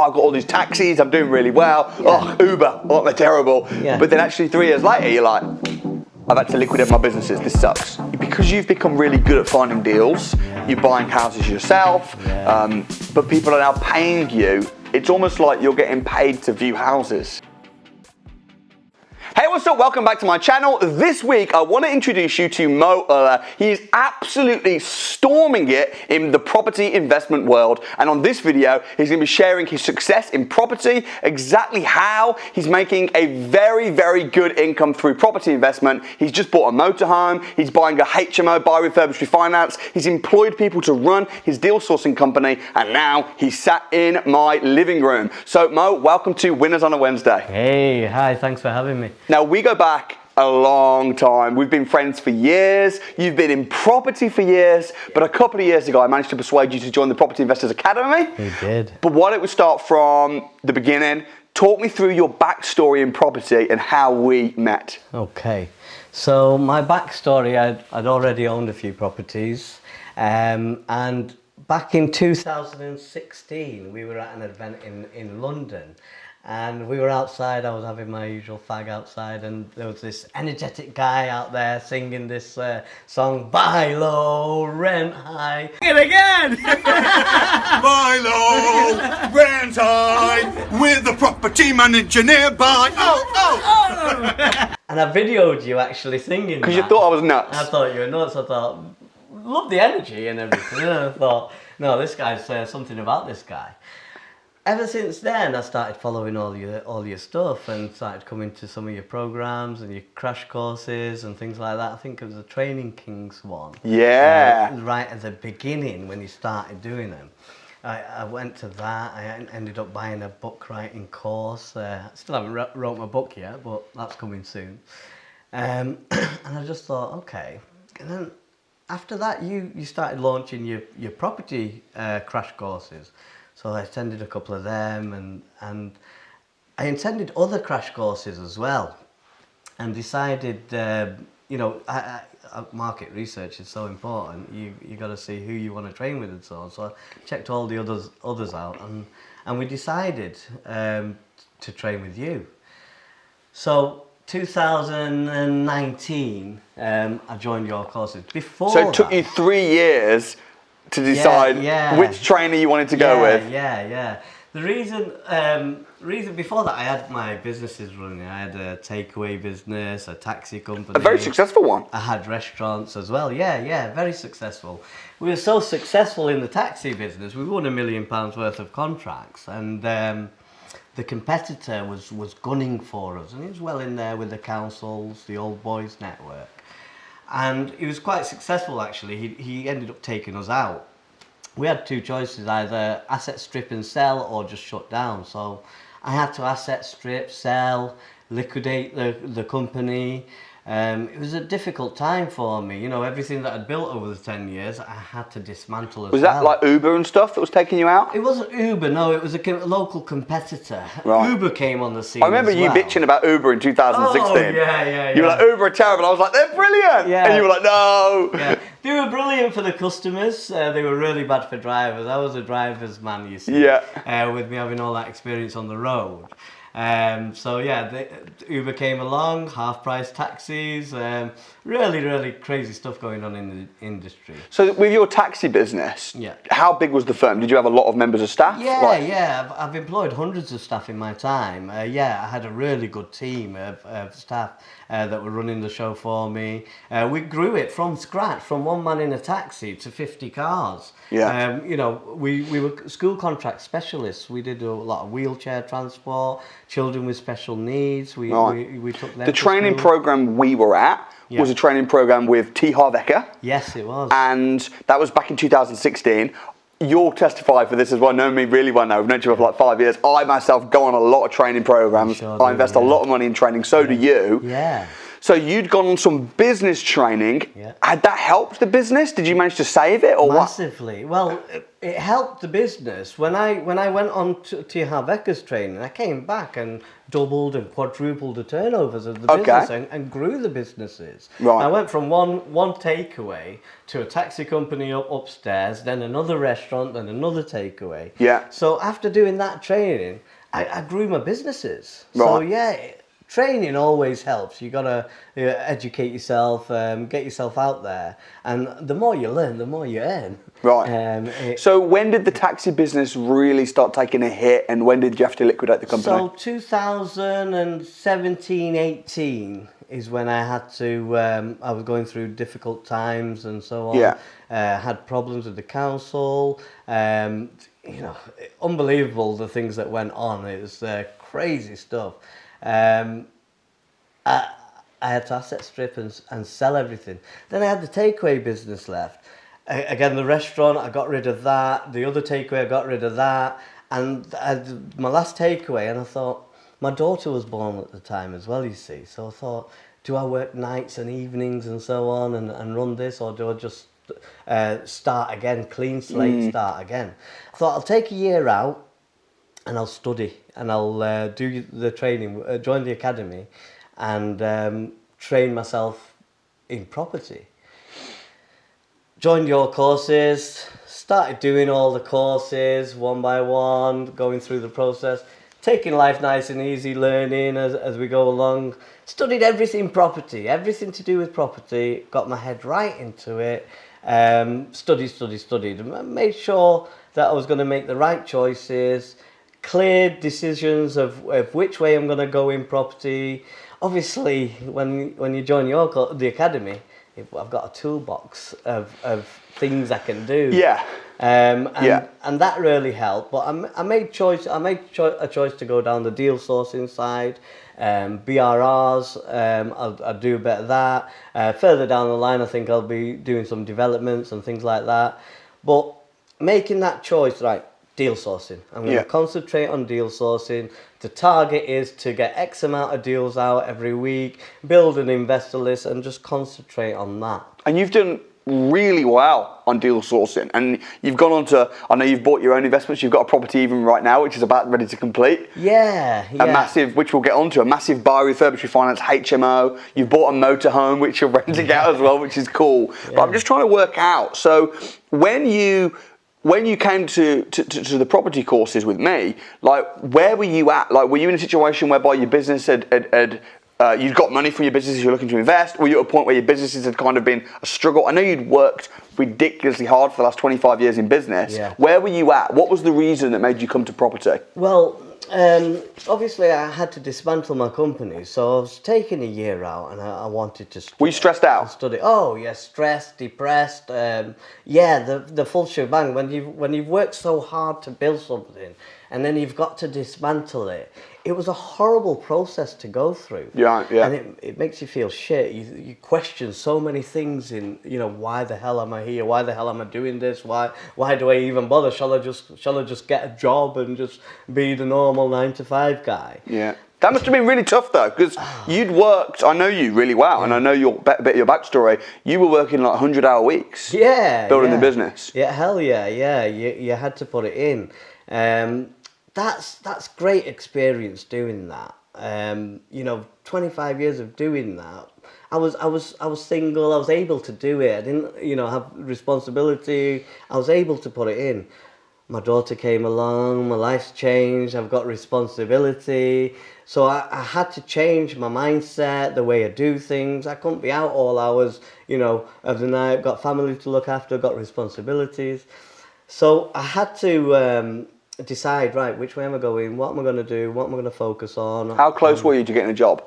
I've got all these taxis, I'm doing really well. Oh, Uber, oh, they're terrible. But then actually 3 years later, you're like, I've had to liquidate my businesses, this sucks. Because you've become really good at finding deals, you're buying houses yourself, but people are now paying you. It's almost like you're getting paid to view houses. Hey, what's up? Welcome back to my channel. This week, I want to introduce you to Mo Ullah. He is absolutely storming it in the property investment world. And on this video, he's going to be sharing his success in property, exactly how he's making a very, very good income through property investment. He's just bought a motorhome. He's buying a HMO, buy, refurbish, refinance. He's employed people to run his deal sourcing company. And now he's sat in my living room. So Mo, welcome to Winners on a Wednesday. Hey, hi, thanks for having me. Now, we go back a long time. We've been friends for years. You've been in property for years. But a couple of years ago, I managed to persuade you to join the Property Investors Academy. You did. But why don't we start from the beginning? Talk me through your backstory in property and how we met. Okay. So my backstory, I'd already owned a few properties. And back in 2016, we were at an event in London. And we were outside, I was having my usual fag outside, and there was this energetic guy out there singing this song, Buy Low, Rent High. Sing it again! Buy low, rent high, with the property manager nearby. Oh! And I videoed you actually singing Because you thought I was nuts. I thought you were nuts. I thought, love the energy and everything. And I thought, no, this guy's something about this guy. Ever since then, I started following all your stuff and started coming to some of your programs and your crash courses and things like that. I think it was the Training Kings one. Yeah. Right at the beginning when you started doing them. I went to that. I ended up buying a book writing course. I still haven't wrote my book yet, but that's coming soon. And I just thought, okay. And then after that, you started launching your property crash courses. So I attended a couple of them, and I attended other crash courses as well, and decided, market research is so important. You got to see who you want to train with and so on. So I checked all the others out, and we decided to train with you. So 2019, I joined your courses. So it took you 3 years to decide which trainer you wanted to go with. Yeah. The reason before that, I had my businesses running. I had a takeaway business, a taxi company. A very successful one. I had restaurants as well. Yeah, very successful. We were so successful in the taxi business, we won £1 million worth of contracts, and the competitor was gunning for us, and he was well in there with the councils, the Old Boys Network. And he was quite successful actually. He ended up taking us out. We had two choices, either asset strip and sell or just shut down. So I had to asset strip, sell, liquidate the company. It was a difficult time for me. You know, everything that I'd built over the 10 years, I had to dismantle as well. Was that like Uber and stuff that was taking you out? It wasn't Uber, no, it was a local competitor. Right. Uber came on the scene. I remember you bitching about Uber in 2016. Oh, yeah. You were like, Uber are terrible. I was like, they're brilliant. Yeah. And you were like, no. Yeah. They were brilliant for the customers. They were really bad for drivers. I was a driver's man, you see. Yeah. With me having all that experience on the road. Uber came along, half-price taxis, really crazy stuff going on in the industry. So with your taxi business, how big was the firm? Did you have a lot of members of staff? Yeah. I've employed hundreds of staff in my time. I had a really good team of staff that were running the show for me. We grew it from scratch, from one man in a taxi to 50 cars. Yeah. We were school contract specialists. We did a lot of wheelchair transport, children with special needs. We took them. The training program we were at was a training program with T. Harvecker. Yes, it was. And that was back in 2016. You'll testify for this as well. Know me really well now. We've known each other for like 5 years. I myself go on a lot of training programs. I invest a lot of money in training. So do you. Yeah. So you'd gone on some business training. Yeah. Had that helped the business? Did you manage to save it or Massively. Well, it helped the business. When I went on to Harvecker's training, I came back and doubled and quadrupled the turnovers of the business and grew the businesses. Right. I went from one takeaway to a taxi company upstairs, then another restaurant, then another takeaway. Yeah. So after doing that training, I grew my businesses. Right. So yeah, training always helps. You gotta educate yourself, get yourself out there, and the more you learn, the more you earn. Right. So when did the taxi business really start taking a hit, and when did you have to liquidate the company? So 2017, 18 is when I had to. I was going through difficult times and so on. Yeah. Had problems with the council. You know, unbelievable the things that went on. It was crazy stuff. I had to asset strip and sell everything. Then I had the takeaway business left. Again, the restaurant, I got rid of that. The other takeaway, I got rid of that. And I had my last takeaway, and I thought, my daughter was born at the time as well, you see. So I thought, do I work nights and evenings and so on and run this, or do I just start again, clean slate, start again? I thought, I'll take a year out and I'll study and I'll do the training, join the academy and train myself in property. Joined your courses, started doing all the courses one by one, going through the process, taking life nice and easy, learning as we go along. Studied everything property, everything to do with property, got my head right into it. Studied, and made sure that I was going to make the right choices, clear decisions of which way I'm going to go in property. Obviously, when you join the academy, I've got a toolbox of things I can do. Yeah. And that really helped. But I made a choice to go down the deal sourcing side. BRRs, I'll do a bit of that. Further down the line, I think I'll be doing some developments and things like that. But making that choice, right, deal sourcing. I'm going to concentrate on deal sourcing. The target is to get X amount of deals out every week, build an investor list, and just concentrate on that. And you've done really well on deal sourcing, and you've gone on to, I know you've bought your own investments, you've got a property even right now which is about ready to complete. Yeah. A massive, which we'll get onto, a massive buy refurbish refinance HMO. You've bought a motorhome which you're renting out as well, which is cool. But I'm just trying to work out, so when you came to the property courses with me, like, where were you at? Like, were you in a situation whereby your business had you'd got money from your businesses you're looking to invest? Were you at a point where your businesses had kind of been a struggle? I know you'd worked ridiculously hard for the last 25 years in business. Yeah. Where were you at? What was the reason that made you come to property? Well, obviously I had to dismantle my company, so I was taking a year out and I wanted to Were you stressed out? Study. Oh yeah, stressed, depressed, the full shebang. When you've worked so hard to build something and then you've got to dismantle it, it was a horrible process to go through. Yeah. And it makes you feel shit. You question so many things in, why the hell am I here? Why the hell am I doing this? Why do I even bother? Shall I just get a job and just be the normal 9-to-5 guy? Yeah. That must have been really tough though, because you'd worked, I know you really well, and I know a bit of your backstory. You were working like 100-hour weeks. Yeah. Building the business. Yeah, hell yeah. You had to put it in. That's great experience doing that. 25 years of doing that. I was single. I was able to do it. I didn't, have responsibility. I was able to put it in. My daughter came along. My life's changed. I've got responsibility. So I had to change my mindset, the way I do things. I couldn't be out all hours, of the night. I've got family to look after. I've got responsibilities. So I had to decide, right, which way am I going? What am I going to do? What am I going to focus on? How close were you to getting a job?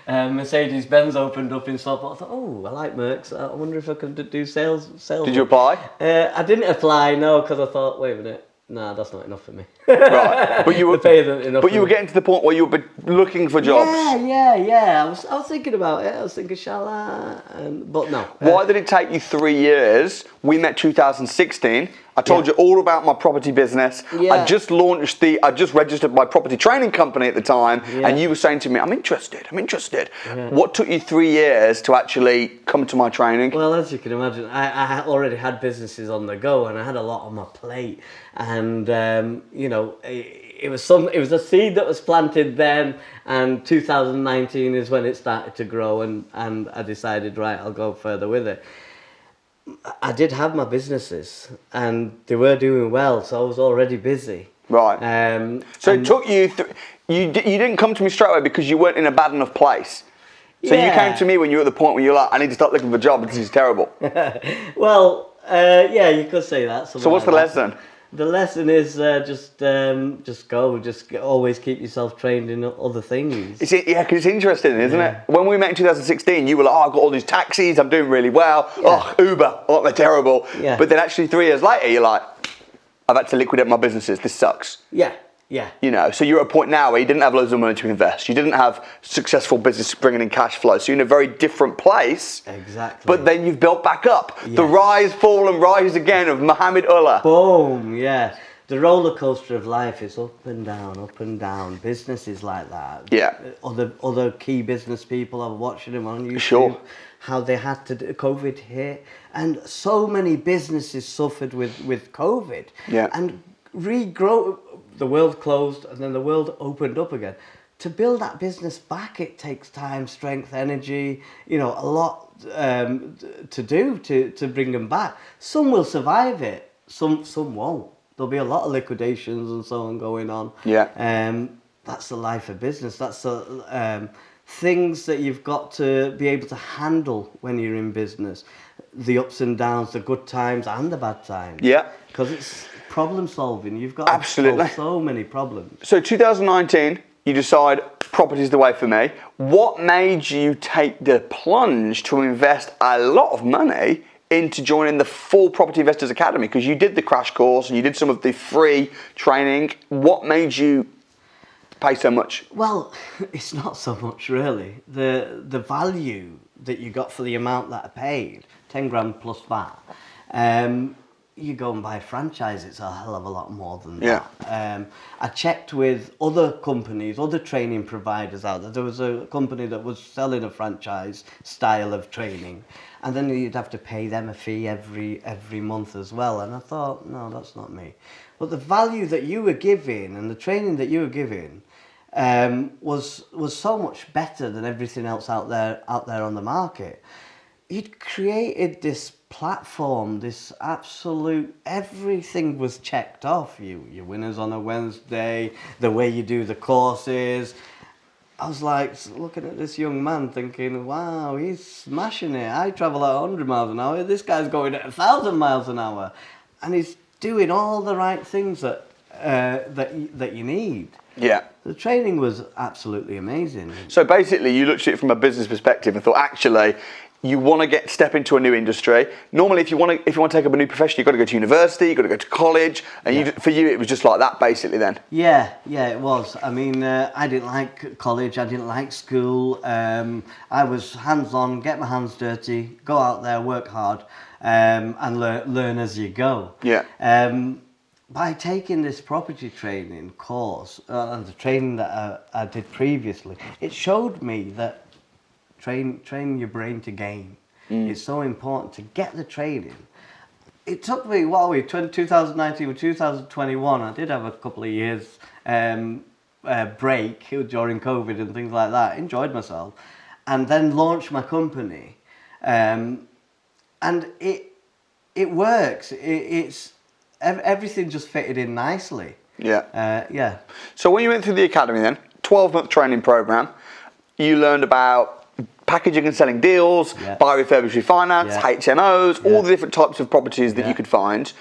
Mercedes-Benz opened up in Stockport. I thought, I like Mercs. I wonder if I could do sales. Did you apply? I didn't apply, no, because I thought, wait a minute. Nah, that's not enough for me. Right, but you were enough. But you were getting to the point where you looking for jobs. Yeah. I was thinking about it. I was thinking, shall I? But no. Why did it take you 3 years? We met 2016. I told you all about my property business. Yeah. I just registered my property training company at the time, and you were saying to me, I'm interested. Yeah. What took you 3 years to actually come to my training? Well, as you can imagine, I already had businesses on the go, and I had a lot on my plate, and it was a seed that was planted then, and 2019 is when it started to grow, and I decided, right, I'll go further with it. I did have my businesses, and they were doing well, so I was already busy. Right. So it took you. You didn't come to me straight away because you weren't in a bad enough place. So you came to me when you were at the point where you're like, I need to start looking for a job because it's terrible. Well, you could say that. So what's the lesson? The lesson is just always keep yourself trained in other things. Because it's interesting, isn't it? When we met in 2016, you were like, I've got all these taxis, I'm doing really well. Yeah. Uber, they're terrible. Yeah. But then actually 3 years later, you're like, I've had to liquidate my businesses, this sucks. Yeah. So you're at a point now where you didn't have loads of money to invest. You didn't have successful business bringing in cash flow. So you're in a very different place. Exactly. But then you've built back up. Yes. The rise, fall and rise again of Mohammed Ullah. Boom, yeah. The roller coaster of life is up and down. Business is like that. Yeah. Other key business people are watching them on YouTube. Sure. How they had to do COVID hit. And so many businesses suffered with COVID. Yeah. And regrow. The world closed and then the world opened up again. To build that business back, it takes time, strength, energy, a lot to do to bring them back. Some will survive it, some won't. There'll be a lot of liquidations and so on going on. Yeah. That's the life of business. That's the things that you've got to be able to handle when you're in business. The ups and downs, the good times and the bad times. Yeah. Because it's problem solving. You've got Absolutely. to solve so many problems. So 2019, you decide property is the way for me. What made you take the plunge to invest a lot of money into joining the full Property Investors Academy? Because you did the crash course and you did some of the free training. What made you pay so much? Well, it's not so much really. The value that you got for the amount that I paid, 10 grand plus VAT. You go and buy a franchise, it's a hell of a lot more than that. Yeah. I checked with other companies, other training providers out there. There was a company that was selling a franchise style of training, and then you'd have to pay them a fee every month as well. And I thought, no, that's not me. But the value that you were giving and the training that you were giving was so much better than everything else out there on the market. You'd created this platform, this absolute, everything was checked off. Your winners on a Wednesday, the way you do the courses. I was like looking at this young man thinking, wow, he's smashing it. I travel at 100 miles an hour. This guy's going at 1,000 miles an hour. And he's doing all the right things that you need. Yeah. The training was absolutely amazing. So basically, you looked at it from a business perspective and thought, actually, you want to step into a new industry. Normally, if you want to take up a new profession, you've got to go to university, you've got to go to college, and for you, it was just like that, basically. Then. Yeah, it was. I mean, I didn't like college. I didn't like school. I was hands-on, get my hands dirty, go out there, work hard, and learn as you go. Yeah. By taking this property training course and the training that I did previously, it showed me that train your brain to game. It's so important to get the training. It took me, 2019 or 2021, I did have a couple of years break during COVID and things like that. Enjoyed myself. And then launched my company. And it works. It's everything just fitted in nicely. Yeah. So when you went through the academy then, 12-month training program, you learned about packaging and selling deals, buy, refurbish, refinance, HMOs, all the different types of properties that you could find.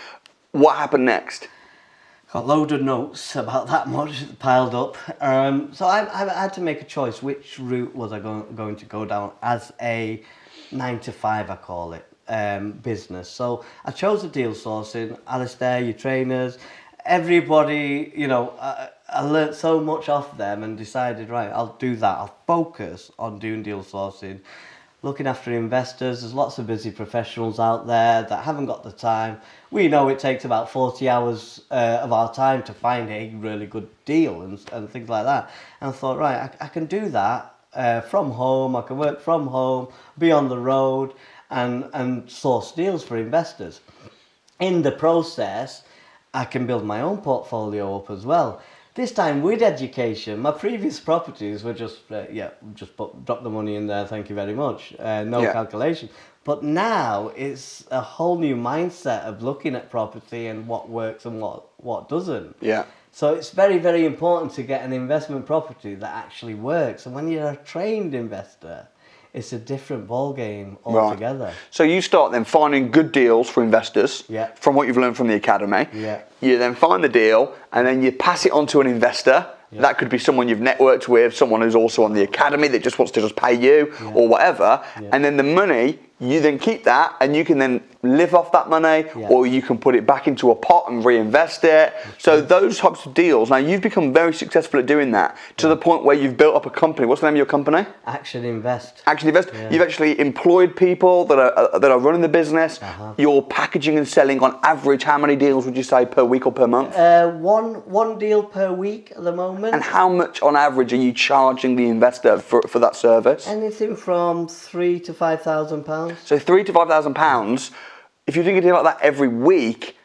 What happened next? Got a load of notes about that much piled up. So I had to make a choice. Which route was I going to go down as a 9-to-5, I call it, business? So I chose the deal sourcing, Alistair, your trainers, everybody, I learnt so much off them and decided, right, I'll do that. I'll focus on doing deal sourcing, looking after investors. There's lots of busy professionals out there that haven't got the time. We know it takes about 40 hours of our time to find a really good deal and things like that. And I thought, right, I can do that from home. I can work from home, be on the road, and source deals for investors. In the process, I can build my own portfolio up as well. This time with education. My previous properties were just drop the money in there, thank you very much, no calculation. But now it's a whole new mindset of looking at property and what works and what doesn't. Yeah. So it's very, very important to get an investment property that actually works. And when you're a trained investor, it's a different ballgame altogether. Right. So you start then finding good deals for investors from what you've learned from the academy. Yeah. You then find the deal and then you pass it on to an investor. Yeah. That could be someone you've networked with, someone who's also on the academy that just wants to just pay you or whatever. Yeah. And then the money, you then keep that and you can then live off that money or you can put it back into a pot and reinvest it. So those types of deals, now you've become very successful at doing that to the point where you've built up a company. What's the name of your company? Action Invest. Action Invest. Yeah. You've actually employed people that are running the business. You're packaging and selling on average. How many deals would you say per week or per month? One deal per week at the moment. And how much on average are you charging the investor for that service? Anything from £3,000 to £5,000. So £3,000 to £5,000. If you're doing a deal like that every week,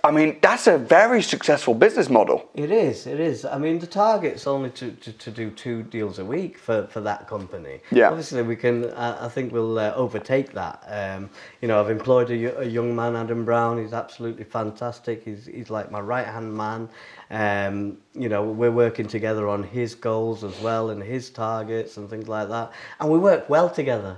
I mean, that's a very successful business model. It is. I mean, the target's only to do 2 deals a week for that company. Yeah. Obviously, we can. I think we'll overtake that. You know, I've employed a young man, Adam Brown. He's absolutely fantastic. He's like my right-hand man. You know, we're working together on his goals as well and his targets and things like that. And we work well together.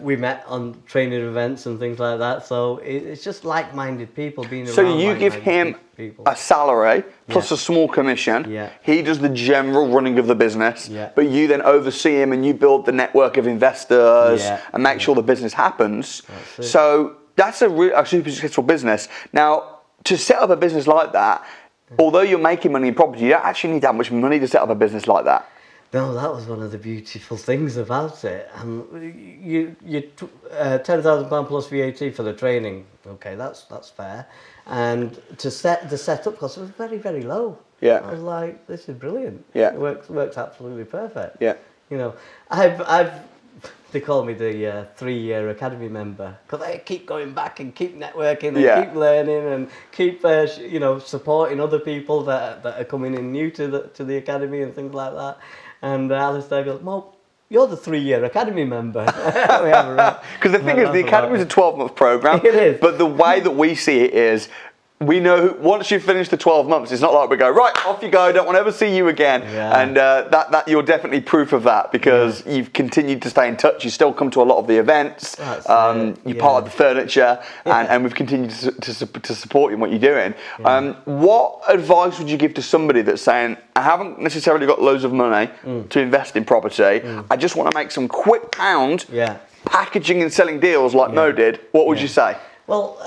We met on training events and things like that, so it's just like-minded people being around. So you give him a salary plus a small commission. Yeah. He does the general running of the business, but you then oversee him and you build the network of investors and make sure the business happens. So that's a super successful business. Now, to set up a business like that, although you're making money in property, you don't actually need that much money to set up a business like that. No, that was one of the beautiful things about it. You £10,000 plus VAT for the training. Okay, that's fair. And the setup cost was very, very low. Yeah. I was like, this is brilliant. Yeah. It works absolutely perfect. Yeah. You know, they call me the 3-year academy member because I keep going back and keep networking and keep learning and keep supporting other people that are coming in new to the academy and things like that. And Alistair goes, well, you're the 3-year academy member. Because the thing is, the academy is a 12-month program. It is. But the way that we see it is, we know once you finish the 12 months, it's not like we go, right, off you go, don't want to ever see you again. Yeah. And that you're definitely proof of that because you've continued to stay in touch. You still come to a lot of the events. You're part of the furniture and we've continued to support you in what you're doing. Yeah. What advice would you give to somebody that's saying, I haven't necessarily got loads of money to invest in property. I just want to make some quick pound packaging and selling deals like Mo did. What would you say? Well,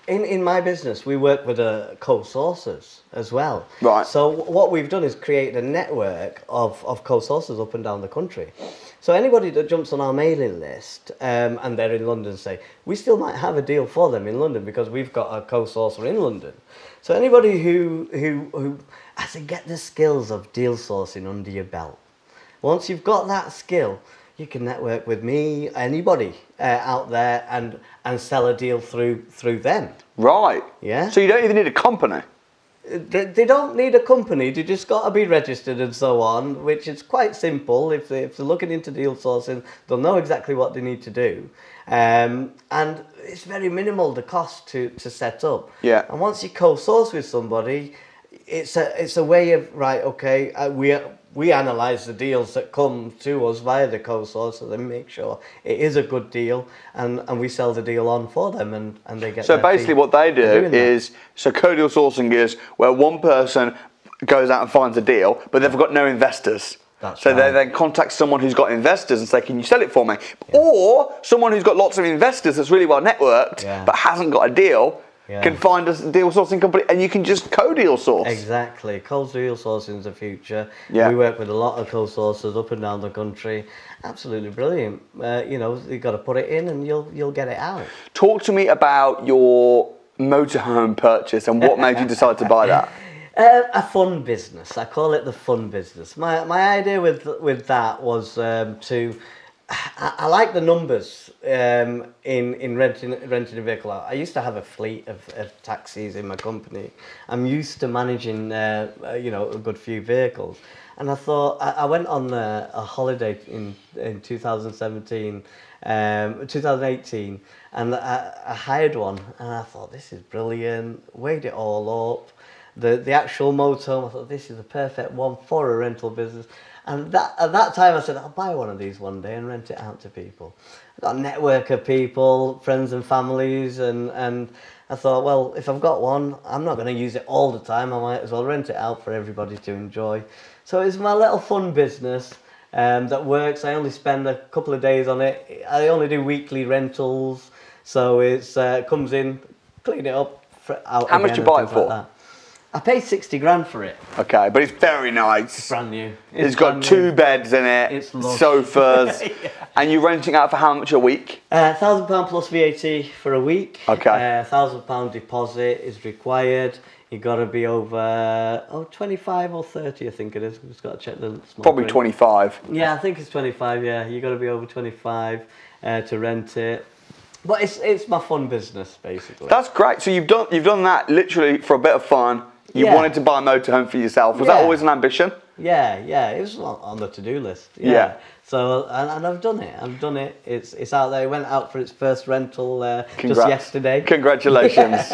in my business, we work with co-sourcers as well. Right. So what we've done is create a network of co-sourcers up and down the country. So anybody that jumps on our mailing list and they're in London, say, we still might have a deal for them in London because we've got a co-sourcer in London. So anybody who has to get the skills of deal sourcing under your belt. Once you've got that skill, you can network with me, anybody out there, and sell a deal through them. Right. Yeah. So you don't even need a company. They don't need a company. They just got to be registered and so on, which is quite simple. If they're looking into deal sourcing, they'll know exactly what they need to do, and it's very minimal the cost to set up. Yeah. And once you co-source with somebody, it's a way of we analyse the deals that come to us via the co-source, so then make sure it is a good deal, and we sell the deal on for them, and they get. So basically, what they do is co-deal sourcing is where one person goes out and finds a deal, but they've got no investors. That's right. They then contact someone who's got investors and say, "Can you sell it for me?" Yeah. Or someone who's got lots of investors that's really well networked, but hasn't got a deal. can find a deal sourcing company and you can just co-deal source. Exactly. Co-deal sourcing is the future. Yeah. We work with a lot of co-sourcers up and down the country. Absolutely brilliant. You've got to put it in and you'll get it out. Talk to me about your motorhome purchase and what made you decide to buy that. A fun business. I call it the fun business. My idea with that was I like the numbers in renting a vehicle out. I used to have a fleet of taxis in my company. I'm used to managing a good few vehicles, and I thought I went on a holiday in 2018, and I hired one, and I thought this is brilliant. Weighed it all up. The actual motorhome, I thought this is the perfect one for a rental business. And at that time I said, I'll buy one of these one day and rent it out to people. I've got a network of people, friends and families, and I thought, well, if I've got one, I'm not going to use it all the time. I might as well rent it out for everybody to enjoy. So it's my little fun business that works. I only spend a couple of days on it. I only do weekly rentals. So it comes in, clean it up, out. How much do you buy it for? Like I paid 60 grand for it. Okay, but it's very nice. It's brand new. It's got 2 beds in it, it's lush. Sofas, Yeah. And you're renting out for how much a week? £1,000 plus VAT for a week. Okay. £1,000 deposit is required. You got to be over 25 or 30, I think it is. We've just got to check the small Probably print. 25. Yeah, I think it's 25. Yeah, you got to be over 25 to rent it. But it's my fun business basically. That's great. So you've done that literally for a bit of fun. You Yeah. wanted to buy a motorhome for yourself. Was that Yeah. always an ambition? Yeah, it was on the to-do list. Yeah. So and I've done it. It's out there. It went out for its first rental just Congrats. yesterday. Congratulations.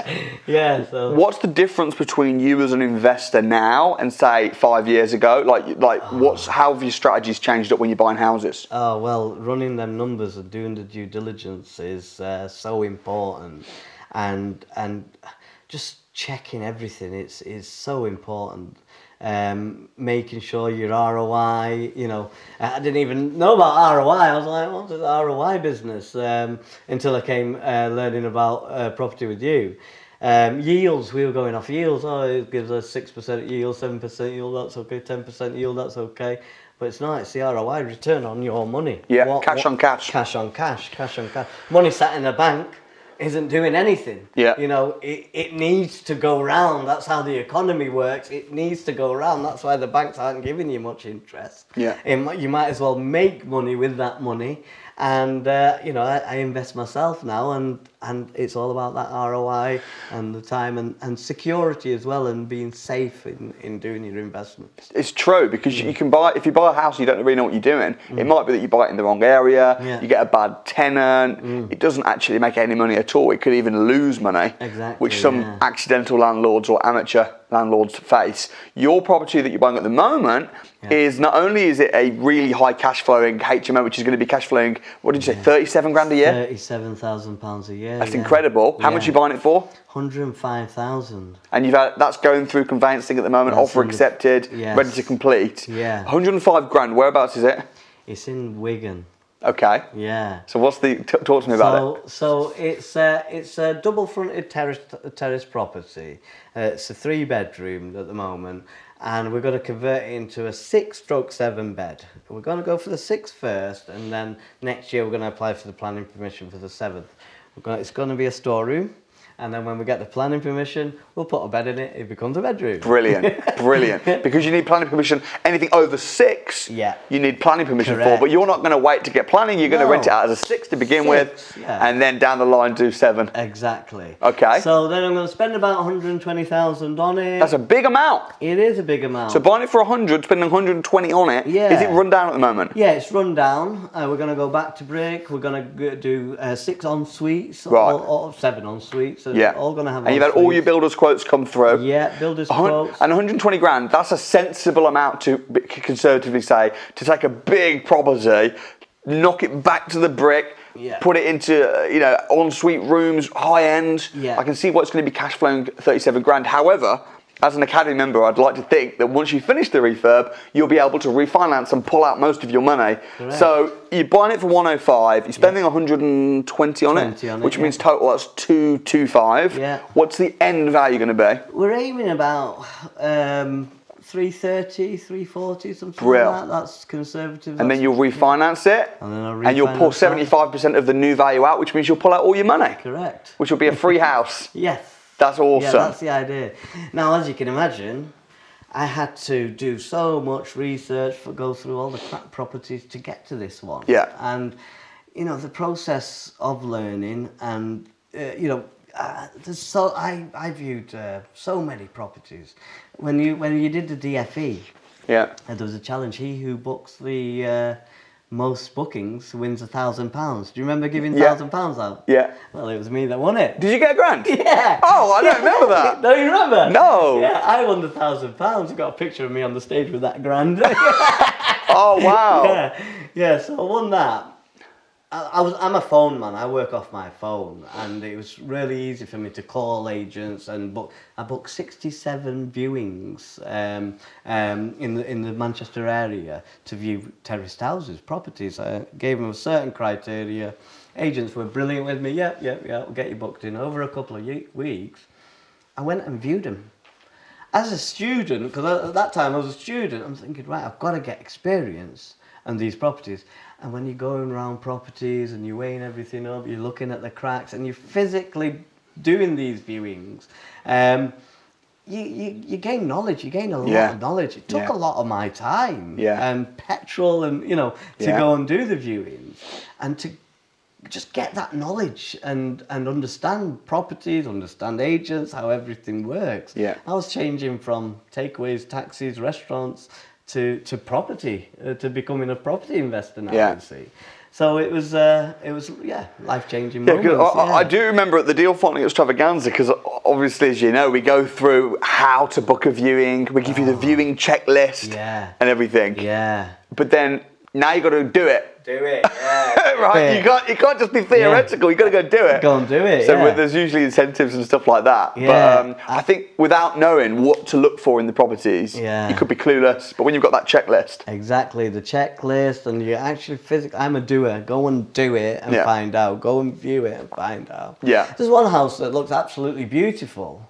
Yeah. So What's the difference between you as an investor now and say 5 years ago? How have your strategies changed up when you're buying houses? oh well, running them numbers and doing the due diligence is so important, and just checking everything is so important. Making sure your ROI, I didn't even know about ROI. I was like, what's the ROI business? Until I came learning about property with you. Yields, we were going off yields. Oh, it gives us 6% yield, 7% yield, that's okay, 10% yield, that's okay. But it's not, it's the ROI, return on your money. Yeah, cash on cash. Cash on cash. Money sat in a bank isn't doing anything. Yeah. It needs to go round. That's how the economy works. It needs to go round. That's why the banks aren't giving you much interest. Yeah. You might as well make money with that money. And I invest myself now, and it's all about that ROI and the time and security as well, and being safe in doing your investments. It's true, because you can buy, if you buy a house and you don't really know what you're doing, it might be that you buy it in the wrong area, Yeah. you get a bad tenant, it doesn't actually make any money at all, it could even lose money, Exactly, which some yeah. accidental landlords or amateur landlords face. Your property that you're buying at the moment is, not only is it a really high cash flowing HMO, which is going to be cash flowing, what did you say, 37 grand a year? £37,000 a year. That's incredible. How much are you buying it for? 105,000. And that's going through conveyancing at the moment, That's offer in the- accepted, yes. ready to complete. Yeah. 105 grand, whereabouts is it? It's in Wigan. Okay. Yeah. So what's talk to me about it. So it's a double fronted terrace property. It's a 3-bedroom at the moment, and we're going to convert it into a 6/7 bed. We're going to go for the 6th first, and then next year we're going to apply for the planning permission for the 7th. It's going to be a storeroom. And then when we get the planning permission, we'll put a bed in it. It becomes a bedroom. Brilliant. Because you need planning permission. Anything over 6, Yeah. you need planning permission for. Correct. But you're not going to wait to get planning. You're going to rent it out as a 6 to begin with, yeah. and then down the line do 7. Exactly. Okay. So then I'm going to spend about 120,000 on it. That's a big amount. It is a big amount. So buying it for 100, spending 120 on it. Yeah. Is it run down at the moment? Yeah, it's run down. We're going to go back to brick. We're going to do 6 en suites, Right. or 7 en suites. So Yeah. all going to have. And you've had all your builders' quotes come through. Yeah, builders' quotes. And 120 grand, that's a sensible amount to conservatively say, to take a big property, knock it back to the brick, Yeah. put it into ensuite rooms, high end. Yeah. I can see what's going to be cash flowing 37 grand. However, as an Academy member, I'd like to think that once you finish the refurb, you'll be able to refinance and pull out most of your money. Correct. So you're buying it for 105, you're spending 120 on it, which means total that's 225. Yeah. What's the end value going to be? We're aiming about 330, 340, something Brill. like that. That's conservative. And then you'll refinance it, And then I'll and you'll pull refinance 75% of the new value out, which means you'll pull out all your money. Correct. Which will be a free house. Yes. That's awesome. Yeah, that's the idea. Now, as you can imagine, I had to do so much research, go through all the crap properties to get to this one. Yeah. And, you know, the process of learning and, you know, I viewed so many properties. When you did the DFE, Yeah. there was a challenge. He who books the most bookings wins £1,000. Do you remember giving Yeah. £1,000 out? Yeah. Well, it was me that won it. Did you get a grand? Yeah. Oh, I don't remember that. No, you remember? No. Yeah, I won the £1,000. I got a picture of me on the stage with that grand. Oh, wow. Yeah. So I won that. I'm a phone man. I work off my phone, and it was really easy for me to call agents and book. I booked 67 viewings in the Manchester area to view terraced houses, properties. I gave them a certain criteria. Agents were brilliant with me. Yeah, we'll get you booked in. Over a couple of weeks, I went and viewed them. As a student, because at that time I was a student, I'm thinking, right, I've got to get experience on these properties. And when you're going around properties and you're weighing everything up, you're looking at the cracks and you're physically doing these viewings, you gain knowledge. You gain a lot of knowledge. It took a lot of my time and petrol and, you know, to go and do the viewings and to just get that knowledge and understand properties, understand agents, how everything works. Yeah. I was changing from takeaways, taxis, restaurants to property, to becoming a property investor now, you see. So it was life-changing moments. I do remember at the deal funding extravaganza, because obviously, as you know, we go through how to book a viewing, we give you the viewing checklist and everything. Yeah. But then now you got to do it. Do it, yeah. Right, you can't just be theoretical. You got to go do it. Go and do it. So there's usually incentives and stuff like that. Yeah. But I think without knowing what to look for in the properties, you could be clueless. But when you've got that checklist, exactly, the checklist, and you actually physically, I'm a doer. Go and do it and find out. Go and view it and find out. Yeah. There's one house that looks absolutely beautiful.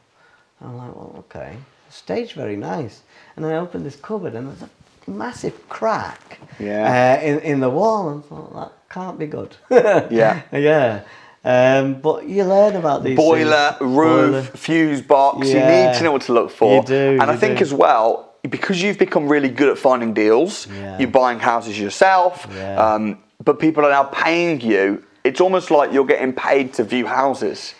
I'm like, well, okay, stage very nice. And then I opened this cupboard and there's a massive crack in the wall, and I thought that can't be good. But you learn about these boiler, things. roof, fuse box. You need to know what to look for. You do. And I think as well, because you've become really good at finding deals, you're buying houses yourself, but people are now paying you. It's almost like you're getting paid to view houses.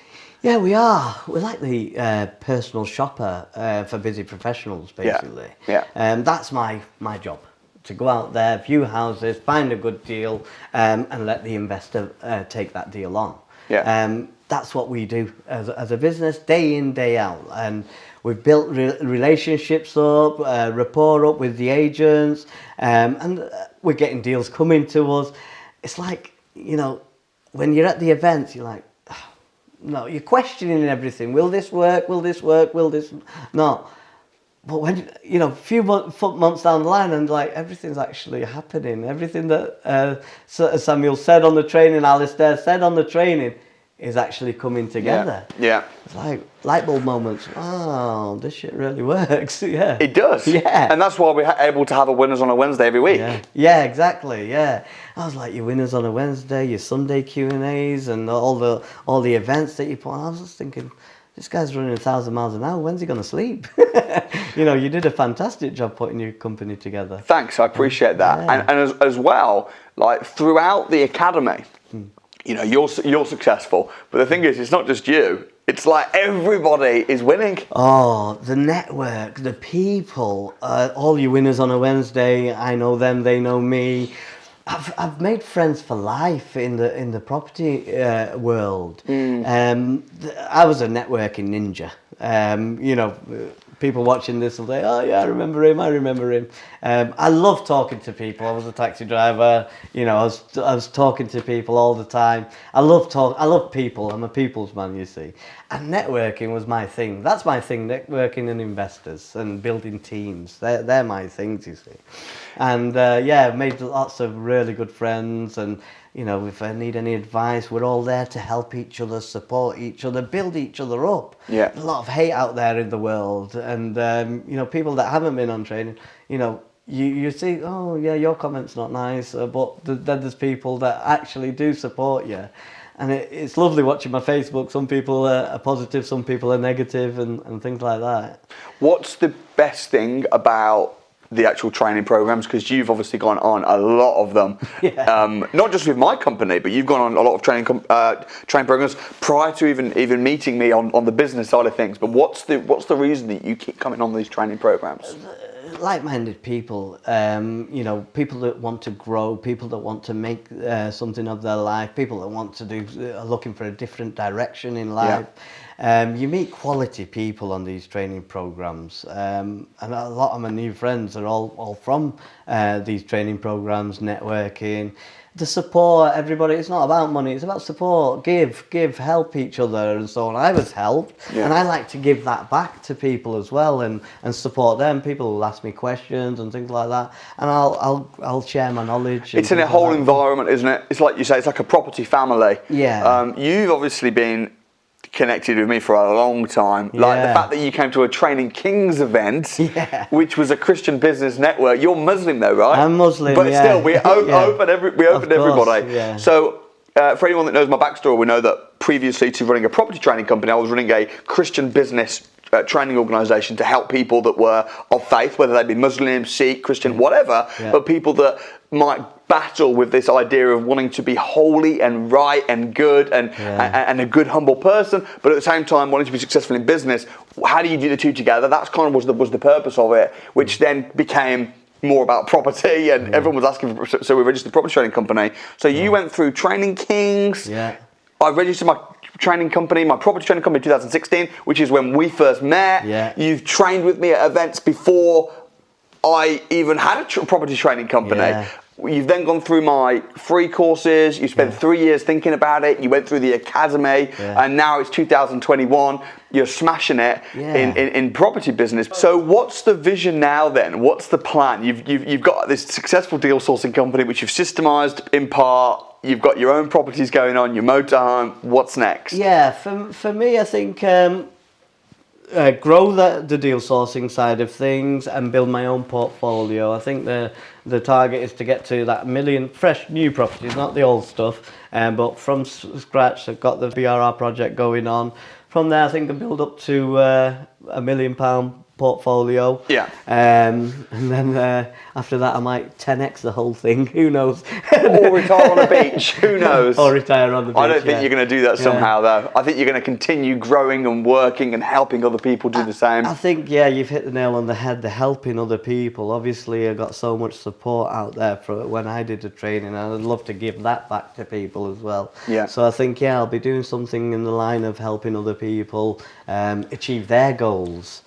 Yeah, we are. We're like the personal shopper for busy professionals, basically. That's my job, to go out there, view houses, find a good deal, and let the investor take that deal on. That's what we do as a business, day in, day out. And we've built relationships up, rapport up with the agents, and we're getting deals coming to us. It's like, you know, when you're at the events, you're like, no, you're questioning everything. Will this work? Will this work? Will this not? But when, you know, a few months down the line, and like everything's actually happening. Everything that Samuel said on the training, Alistair said on the training, is actually coming together. It's like light bulb moments. Oh, this shit really works. It does. And that's why we're able to have a winners on a Wednesday every week. Yeah, exactly. I was like, your winners on a Wednesday, your Sunday Q&As, and all the events that you put on. I was just thinking, this guy's running 1,000 miles an hour. When's he gonna sleep? You know, you did a fantastic job putting your company together. Thanks, I appreciate that. And as well, like throughout the academy, you know, you're successful, but the thing is, it's not just you. It's like everybody is winning. Oh, the network, the people, all your winners on a Wednesday. I know them, they know me. I've made friends for life in the property world. I was a networking ninja. You know, people watching this will say, "Oh yeah, I remember him." I love talking to people. I was a taxi driver. You know, I was talking to people all the time. I love people. I'm a people's man, you see. And networking was my thing. That's my thing, networking and investors and building teams. They're my things, you see. And yeah, made lots of really good friends. And, you know, if I need any advice, we're all there to help each other, support each other, build each other up. Yeah. There's a lot of hate out there in the world. And, you know, people that haven't been on training, you know, you see, oh, yeah, your comment's not nice. But then there's people that actually do support you. And it's lovely watching my Facebook. Some people are positive, some people are negative, and things like that. What's the best thing about the actual training programs? Because you've obviously gone on a lot of them. Yeah. Not just with my company, but you've gone on a lot of training programs prior to even meeting me on the business side of things. But what's the reason that you keep coming on these training programs? Like-minded people, you know, people that want to grow, people that want to make something of their life, people that want to are looking for a different direction in life. Yeah. You meet quality people on these training programs, and a lot of my new friends are all from these training programs, networking. The support, everybody, it's not about money, it's about support, give, help each other and so on. I was helped, and I like to give that back to people as well and support them. People will ask me questions and things like that, and I'll share my knowledge. It's in a whole environment, isn't it? It's like you say, it's like a property family. Yeah. You've obviously been connected with me for a long time. Like the fact that you came to a Training Kings event, which was a Christian business network. You're Muslim though, right? I'm Muslim, but still, we opened everybody. Yeah. So for anyone that knows my backstory, we know that previously to running a property training company, I was running a Christian business training organisation to help people that were of faith, whether they be Muslim, Sikh, Christian, whatever, but people that might battle with this idea of wanting to be holy and right and good and a good humble person, but at the same time wanting to be successful in business. How do you do the two together? That's kind of was the purpose of it, which then became more about property, and everyone was asking for, so we registered a property training company. So you went through Training Kings. I registered my training company, my property training company in 2016, which is when we first met. You've trained with me at events before I even had a property training company. You've then gone through my free courses. You spent 3 years thinking about it. You went through the academy, and now it's 2021. You're smashing it in property business. So what's the vision now then? What's the plan? You've got this successful deal sourcing company which you've systemized in part. You've got your own properties going on, your motorhome. What's next? Yeah, for me, I think grow the deal sourcing side of things and build my own portfolio. I think the target is to get to that 1 million fresh new properties, not the old stuff, but from scratch. I've got the BRR project going on. From there, I think I build up to £1 million portfolio. And then after that, I might 10x the whole thing. Who knows? Or retire on a beach. Who knows? Or retire on the beach. I don't think you're going to do that somehow, though. I think you're going to continue growing and working and helping other people do the same. I think, you've hit the nail on the head. The helping other people. Obviously, I got so much support out there for when I did the training, and I'd love to give that back to people as well. So I think, I'll be doing something in the line of helping other people achieve their goals.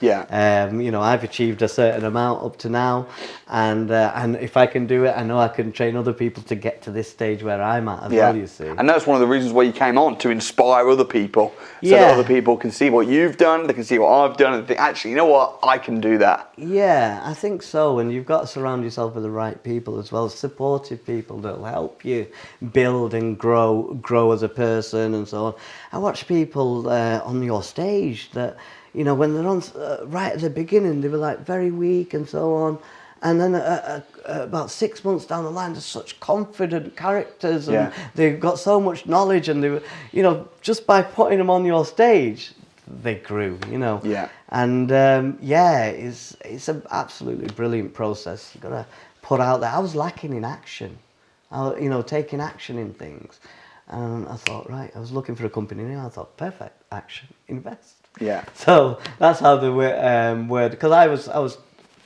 You know, I've achieved a certain amount up to now, and if I can do it, I know I can train other people to get to this stage where I'm at as well, you see. And that's one of the reasons why you came on, to inspire other people, so that other people can see what you've done, they can see what I've done, and think, actually, you know what, I can do that. Yeah, I think so, and you've got to surround yourself with the right people as well, supportive people that will help you build and grow as a person and so on. I watch people on your stage that, you know, when they're on right at the beginning, they were like very weak and so on. And then about 6 months down the line, they're such confident characters, and they've got so much knowledge, and they were, you know, just by putting them on your stage, they grew, you know. And it's an absolutely brilliant process. You've got to put out there. I was lacking in action, taking action in things. And I thought, I was looking for a company name. I thought, perfect, action, invest. So that's how the word, because I was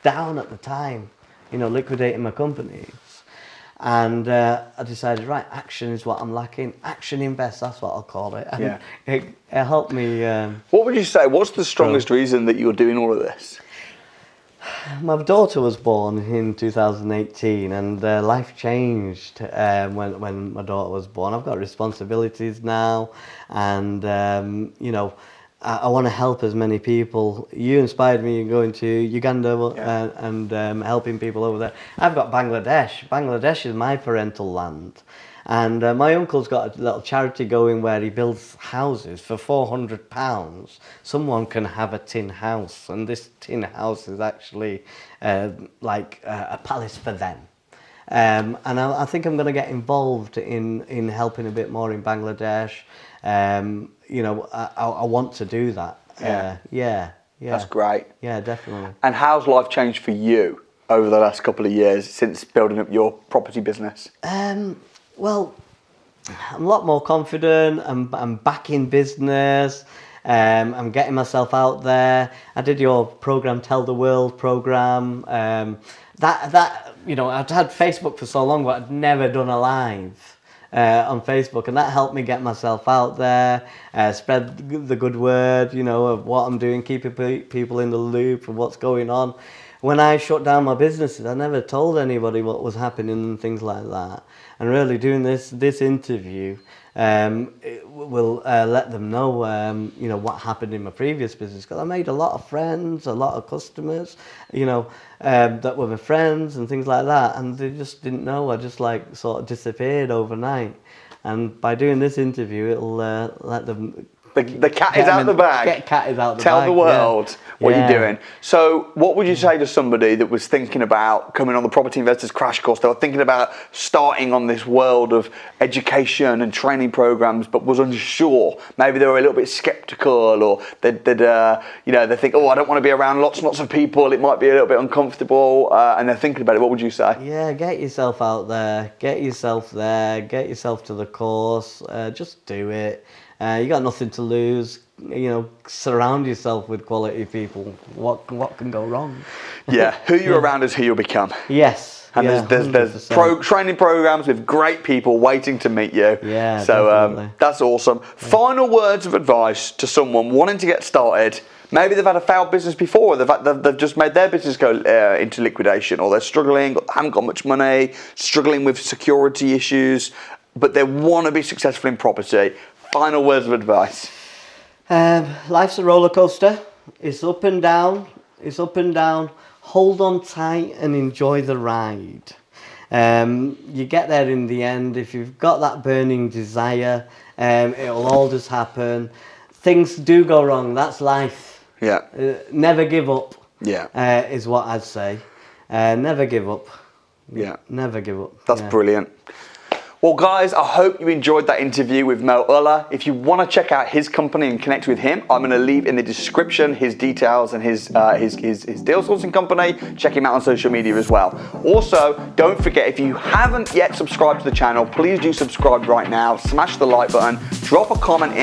down at the time, liquidating my companies, and I decided, action is what I'm lacking. Action invest, that's what I'll call it. And it helped me. What would you say? What's the strongest reason that you're doing all of this? My daughter was born in 2018, and life changed when my daughter was born. I've got responsibilities now, and I want to help as many people. You inspired me in going to Uganda and helping people over there. I've got Bangladesh. Bangladesh is my parental land. And my uncle's got a little charity going where he builds houses for £400. Someone can have a tin house, and this tin house is actually like a palace for them. And I think I'm going to get involved in helping a bit more in Bangladesh. You know, I want to do that. Yeah. That's great. Yeah, definitely. And how's life changed for you over the last couple of years since building up your property business? Well, I'm a lot more confident. I'm back in business. I'm getting myself out there. I did your program, Tell the World program. That you know, I'd had Facebook for so long, but I'd never done a live on Facebook, and that helped me get myself out there, spread the good word, you know, of what I'm doing, keeping people in the loop of what's going on. When I shut down my businesses, I never told anybody what was happening and things like that. And really doing this interview it will let them know, you know, what happened in my previous business. Because I made a lot of friends, a lot of customers, you know, that were my friends and things like that. And they just didn't know. I just like sort of disappeared overnight. And by doing this interview, it'll let them... The cat is out the bag. Cat is out the bag. Tell the world what you're doing. So what would you say to somebody that was thinking about coming on the Property Investors Crash Course? They were thinking about starting on this world of education and training programs, but was unsure. Maybe they were a little bit skeptical, or they'd you know, they think, oh, I don't want to be around lots and lots of people. It might be a little bit uncomfortable, and they're thinking about it. What would you say? Yeah, get yourself out there. Get yourself there. Get yourself to the course. Just do it. You got nothing to lose. You know, surround yourself with quality people. What can go wrong? Yeah, who you're around is who you'll become. Yes. And there's training programs with great people waiting to meet you. Yeah, so that's awesome. Final words of advice to someone wanting to get started. Maybe they've had a failed business before. They've just made their business go into liquidation, or they're struggling, haven't got much money, struggling with security issues, but they want to be successful in property. Final words of advice. Life's a roller coaster. It's up and down. It's up and down. Hold on tight and enjoy the ride. You get there in the end. If you've got that burning desire, it'll all just happen. Things do go wrong. That's life. Yeah. Never give up. Yeah. Is what I'd say. Never give up. Yeah. Never give up. That's brilliant. Well, guys, I hope you enjoyed that interview with Mo Ullah. If you want to check out his company and connect with him, I'm going to leave in the description his details and his deal sourcing company. Check him out on social media as well. Also, don't forget, if you haven't yet subscribed to the channel, please do subscribe right now. Smash the like button. Drop a comment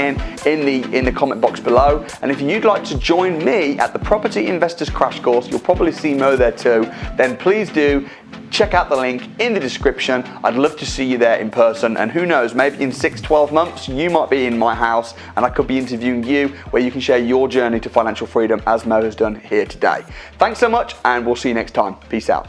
in the comment box below. And if you'd like to join me at the Property Investors Crash Course, you'll probably see Mo there too. Then please do check out the link in the description. I'd love to see you there in person, and who knows, maybe in 6-12 months you might be in my house and I could be interviewing you, where you can share your journey to financial freedom as Mo has done here today. Thanks so much, and we'll see you next time. Peace out.